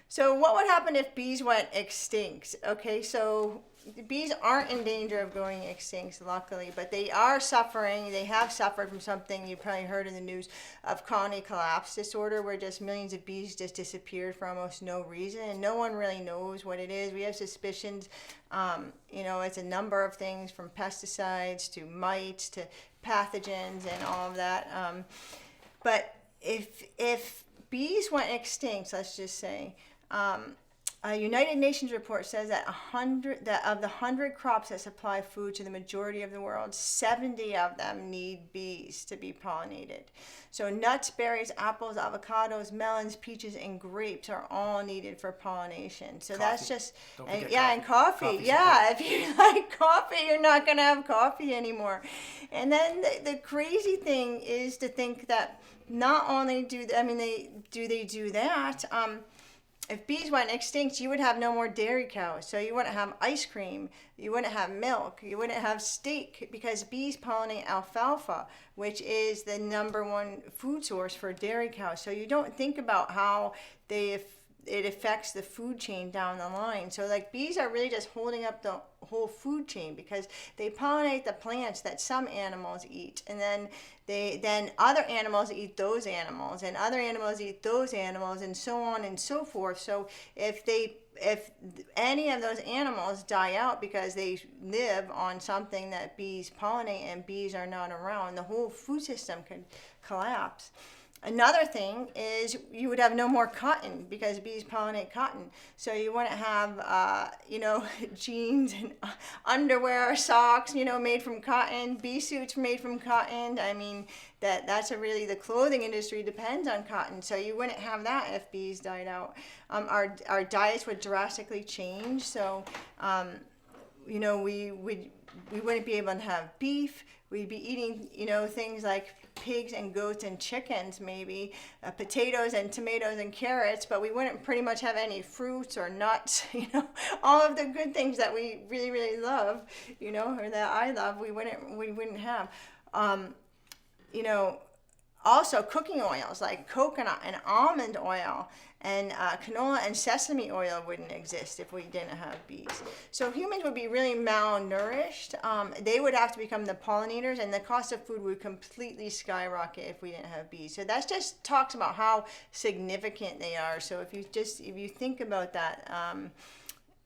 So what would happen if bees went extinct? Okay, so bees aren't in danger of going extinct, luckily, but they are suffering. They have suffered from something you probably heard in the news of colony collapse disorder, where just millions of bees just disappeared for almost no reason, and no one really knows what it is. We have suspicions. It's a number of things, from pesticides to mites to pathogens and all of that. But if bees went extinct, let's just say, a United Nations report says that of the 100 crops that supply food to the majority of the world, 70 of them need bees to be pollinated. So nuts, berries, apples, avocados, melons, peaches, and grapes are all needed for pollination. So coffee. That's just, and coffee. If you like coffee, you're not going to have coffee anymore. And then the crazy thing is to think that not only do they do that. If bees went extinct, you would have no more dairy cows. So you wouldn't have ice cream, you wouldn't have milk, you wouldn't have steak, because bees pollinate alfalfa, which is the number one food source for dairy cows. So you don't think about how it affects the food chain down the line. So bees are really just holding up the whole food chain, because they pollinate the plants that some animals eat, and then other animals eat those animals, and other animals eat those animals, and so on and so forth. So if any of those animals die out because they live on something that bees pollinate and bees are not around, the whole food system could collapse. Another thing is you would have no more cotton, because bees pollinate cotton. So you wouldn't have, jeans and underwear, socks, made from cotton, bee suits made from cotton. I mean, the clothing industry depends on cotton. So you wouldn't have that if bees died out. Our diets would drastically change. So, we wouldn't be able to have beef. We'd be eating, things like pigs and goats and chickens, maybe potatoes and tomatoes and carrots, but we wouldn't pretty much have any fruits or nuts, all of the good things that we really, really love, or that I love, we wouldn't have. Also cooking oils like coconut and almond oil and canola and sesame oil wouldn't exist if we didn't have bees. So humans would be really malnourished. They would have to become the pollinators, and the cost of food would completely skyrocket if we didn't have bees. So that just talks about how significant they are. So if you think about that,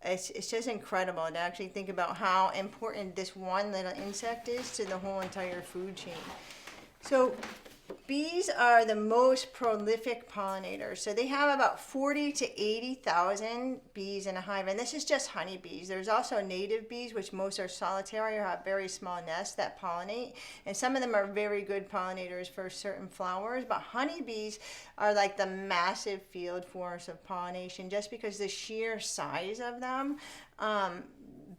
it's just incredible to actually think about how important this one little insect is to the whole entire food chain. So bees are the most prolific pollinators. So they have about 40 to 80,000 bees in a hive. And this is just honeybees. There's also native bees, which most are solitary or have very small nests that pollinate. And some of them are very good pollinators for certain flowers. But honeybees are like the massive field force of pollination, just because the sheer size of them,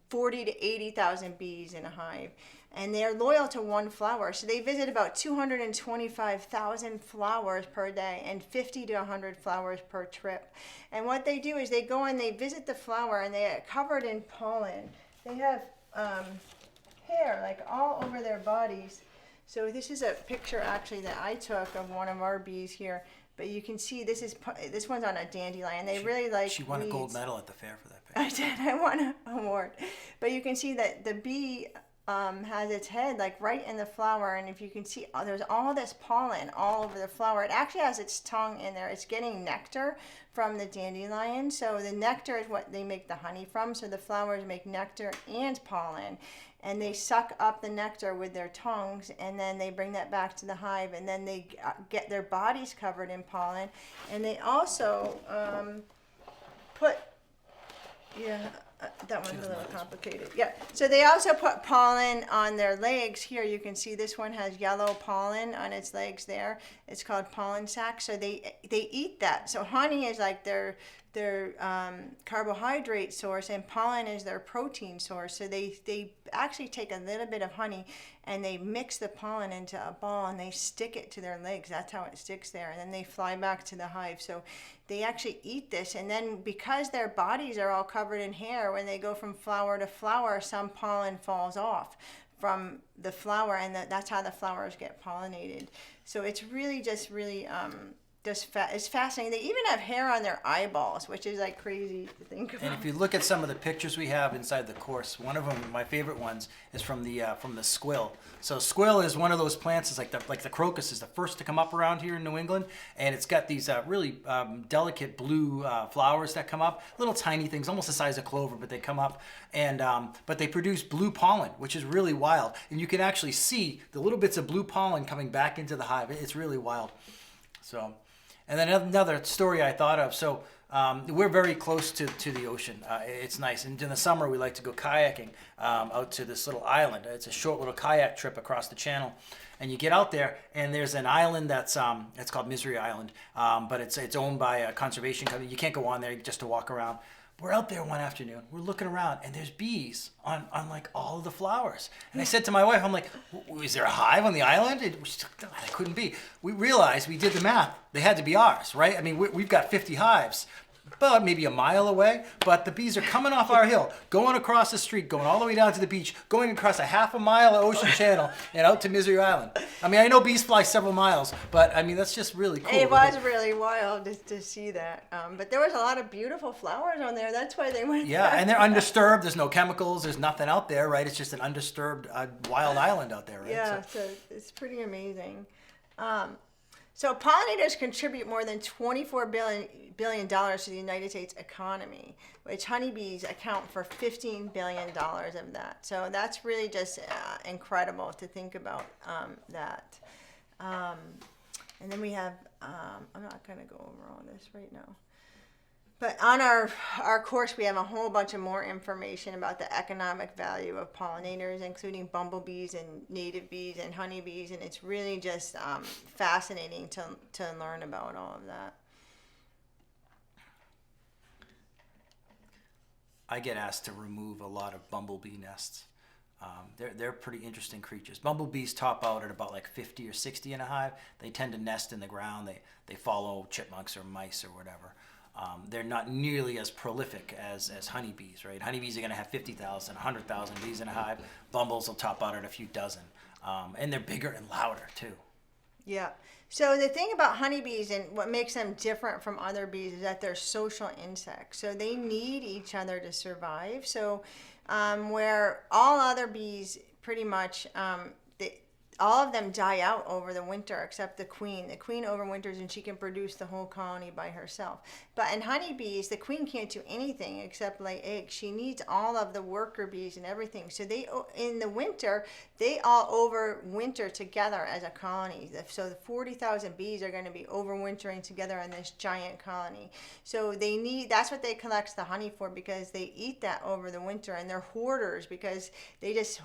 40 to 80,000 bees in a hive. And they're loyal to one flower. So they visit about 225,000 flowers per day and 50 to 100 flowers per trip. And what they do is they go and they visit the flower, and they are covered in pollen. They have hair all over their bodies. So this is a picture actually that I took of one of our bees here. But you can see this one's on a dandelion. They really like. She won a weeds. gold medal at the fair for that I picture. did. I won an award. But you can see that the bee has its head like right in the flower, and if you can see, there's all this pollen all over the flower. It actually has its tongue in there. It's getting nectar from the dandelion. So the nectar is what they make the honey from. So the flowers make nectar and pollen. And they suck up the nectar with their tongues, and then they bring that back to the hive, and then they get their bodies covered in pollen. And they also put, that one's a little complicated. Yeah, so they also put pollen on their legs. Here you can see this one has yellow pollen on its legs there. It's called pollen sac. So they eat that. So honey is like their carbohydrate source, and pollen is their protein source. So they actually take a little bit of honey and they mix the pollen into a ball and they stick it to their legs. That's how it sticks there. And then they fly back to the hive. So they actually eat this. And then because their bodies are all covered in hair, when they go from flower to flower, some pollen falls off from the flower, and that's how the flowers get pollinated. So it's really just really it's fascinating. They even have hair on their eyeballs, which is like crazy to think about. And if you look at some of the pictures we have inside the course, one of them, my favorite ones, is from the squill. So squill is one of those plants. It's like the crocus is the first to come up around here in New England, and it's got these really delicate blue flowers that come up, little tiny things, almost the size of clover, but they come up, and but they produce blue pollen, which is really wild. And you can actually see the little bits of blue pollen coming back into the hive. It's really wild. So. And then another story I thought of. So we're very close to the ocean. It's nice. And in the summer, we like to go kayaking out to this little island. It's a short little kayak trip across the channel. And you get out there, and there's an island that's it's called Misery Island, but it's owned by a conservation company. You can't go on there just to walk around. We're out there one afternoon, we're looking around, and there's bees on like all of the flowers. And I said to my wife, I'm like, is there a hive on the island? It couldn't be. We realized, we did the math, they had to be ours, right? I mean, we've got 50 hives, but maybe a mile away, but the bees are coming off our hill, going across the street, going all the way down to the beach, going across a half a mile of ocean channel and out to Misery Island. I mean, I know bees fly several miles, but I mean, that's just really cool. It was really wild to see that. But there was a lot of beautiful flowers on there. That's why they went. Yeah, and they're undisturbed. There's no chemicals. There's nothing out there, right? It's just an undisturbed wild island out there, right? Yeah, so it's pretty amazing. So pollinators contribute more than $24 billion to the United States economy, which honeybees account for $15 billion of that. So that's really just incredible to think about that. And then we have, I'm not going to go over all this right now. But on our course, we have a whole bunch of more information about the economic value of pollinators, including bumblebees and native bees and honeybees, and it's really just fascinating to learn about all of that. I get asked to remove a lot of bumblebee nests. They're pretty interesting creatures. Bumblebees top out at about like 50 or 60 in a hive. They tend to nest in the ground. They follow chipmunks or mice or whatever. They're not nearly as prolific as honeybees, right? Honeybees are going to have 50,000, 100,000 bees in a hive. Bumbles will top out at a few dozen. And they're bigger and louder, too. Yeah. So the thing about honeybees and what makes them different from other bees is that they're social insects. So they need each other to survive. So where all other bees pretty much, all of them die out over the winter except the queen. The queen overwinters and she can produce the whole colony by herself. But in honeybees, the queen can't do anything except lay eggs. She needs all of the worker bees and everything. So in the winter, they all overwinter together as a colony. So the 40,000 bees are going to be overwintering together in this giant colony. So that's what they collect the honey for, because they eat that over the winter, and they're hoarders because they just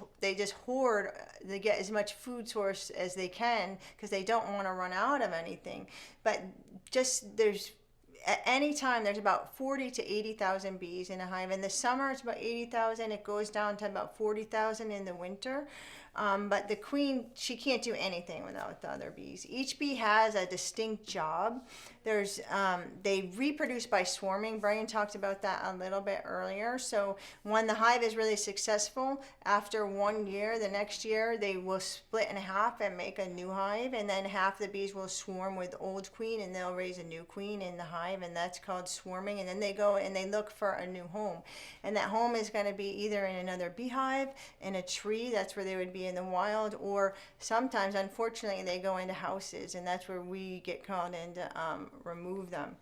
hoard. They get as much food source as they can because they don't want to run out of anything. But at any time there's about 40 to 80,000 bees in a hive. In the summer it's about 80,000. It goes down to about 40,000 in the winter. But the queen, she can't do anything without the other bees. Each bee has a distinct job. They reproduce by swarming. Brian talked about that a little bit earlier. So when the hive is really successful, after 1 year, the next year, they will split in half and make a new hive. And then half the bees will swarm with old queen, and they'll raise a new queen in the hive, and that's called swarming. And then they go and they look for a new home. And that home is going to be either in another beehive, in a tree, that's where they would be in the wild, or sometimes, unfortunately, they go into houses, and that's where we get called in to remove them.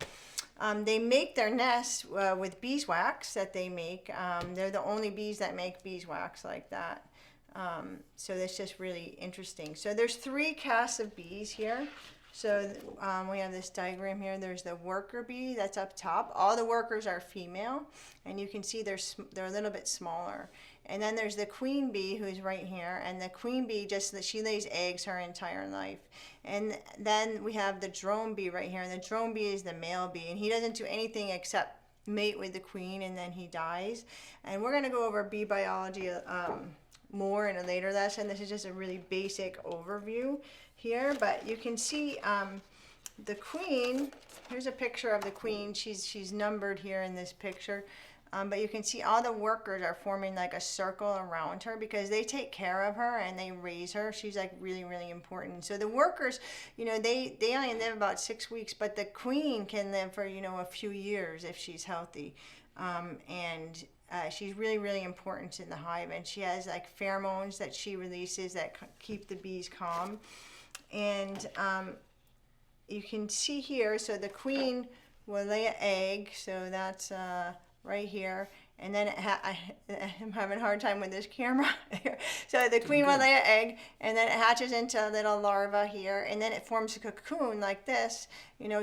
They make their nests with beeswax that they make. They're the only bees that make beeswax like that. So that's just really interesting. So there's 3 castes of bees here. So we have this diagram here. There's the worker bee that's up top. All the workers are female, and you can see they're a little bit smaller. And then there's the queen bee, who's right here, and the queen bee she lays eggs her entire life. And then we have the drone bee right here, and the drone bee is the male bee, and he doesn't do anything except mate with the queen, and then he dies. And we're going to go over bee biology more in a later lesson. This is just a really basic overview here, but you can see the queen. Here's a picture of the queen. She's numbered here in this picture. But you can see all the workers are forming like a circle around her because they take care of her and they raise her. She's like really, really important. So the workers, they only live about 6 weeks, but the queen can live for, a few years if she's healthy. She's really, really important in the hive, and she has like pheromones that she releases that keep the bees calm. And you can see here, so the queen will lay an egg, so that's right here, and then I'm having a hard time with this camera here. So the queen will lay an egg, and then it hatches into a little larva here, and then it forms a cocoon like this,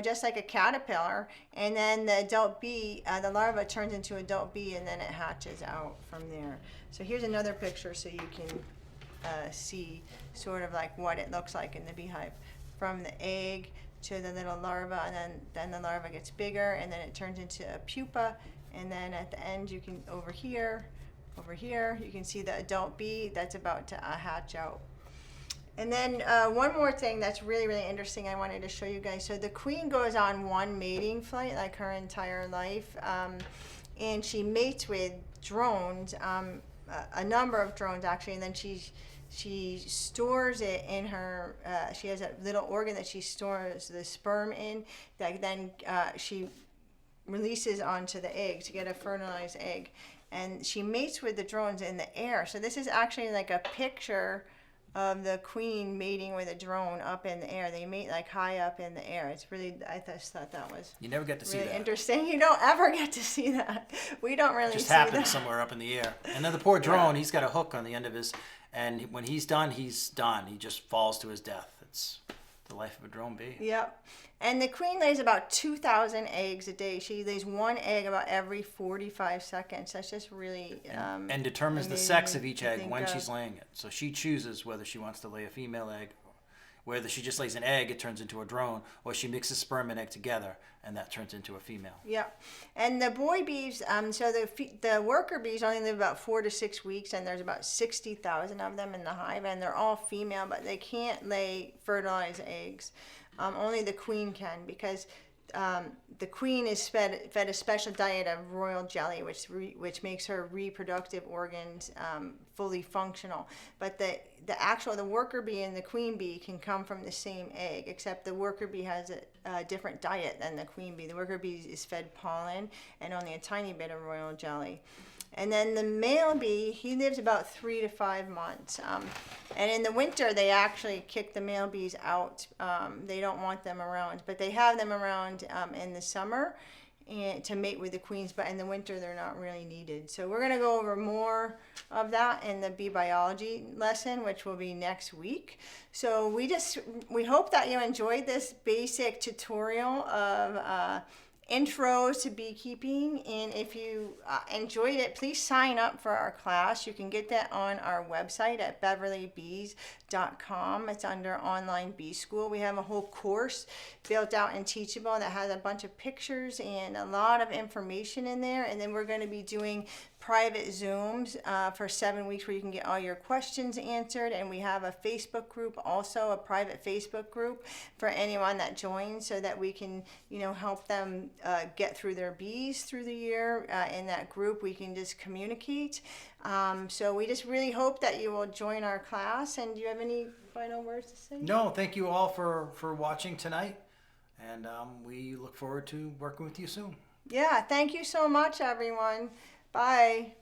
just like a caterpillar, and then the adult bee, the larva turns into adult bee, and then it hatches out from there. So here's another picture so you can see sort of like what it looks like in the beehive, from the egg to the little larva, and then the larva gets bigger, and then it turns into a pupa. And then at the end, you can, over here, you can see the adult bee that's about to hatch out. And then one more thing that's really, really interesting I wanted to show you guys. So the queen goes on one mating flight like her entire life, and she mates with drones, a number of drones actually, and then she stores it in her, she has a little organ that she stores the sperm in, that then she releases onto the egg to get a fertilized egg, and she mates with the drones in the air. So this is actually like a picture of the queen mating with a drone up in the air. They mate like high up in the air. It's really, I just thought that was you never get to see really that. Interesting. You don't ever get to see that. We don't really just see happens that. somewhere up in the air. And then the poor drone, he's got a hook on the end of his, and when he's done, he's done. He just falls to his death. It's the life of a drone bee. Yep. And the queen lays about 2,000 eggs a day. She lays one egg about every 45 seconds. That's just really and determines the sex of each egg when of. she's laying it. So she chooses whether she wants to lay a female egg, whether she just lays an egg, it turns into a drone, or she mixes sperm and egg together, and that turns into a female. Yep. And the boy bees, so the worker bees only live about 4 to 6 weeks, and there's about 60,000 of them in the hive, and they're all female, but they can't lay fertilized eggs. Only the queen can, because the queen is fed a special diet of royal jelly, which makes her reproductive organs fully functional. But the worker bee and the queen bee can come from the same egg, except the worker bee has a different diet than the queen bee. The worker bee is fed pollen and only a tiny bit of royal jelly. And then the male bee, he lives about 3 to 5 months. And in the winter, they actually kick the male bees out. They don't want them around, but they have them around in the summer and to mate with the queens, but in the winter, they're not really needed. So we're going to go over more of that in the bee biology lesson, which will be next week. So we hope that you enjoyed this basic tutorial of intros to beekeeping, and if you enjoyed it, please sign up for our class. You can get that on our website at beverlybees.com. It's under Online Bee School. We have a whole course built out and teachable that has a bunch of pictures and a lot of information in there, and then we're going to be doing private Zooms for 7 weeks where you can get all your questions answered. And we have a Facebook group, also a private Facebook group for anyone that joins, so that we can, help them get through their bees through the year. In that group, we can just communicate. So we just really hope that you will join our class. And do you have any final words to say? No, thank you all for watching tonight. And we look forward to working with you soon. Yeah, thank you so much, everyone. Bye.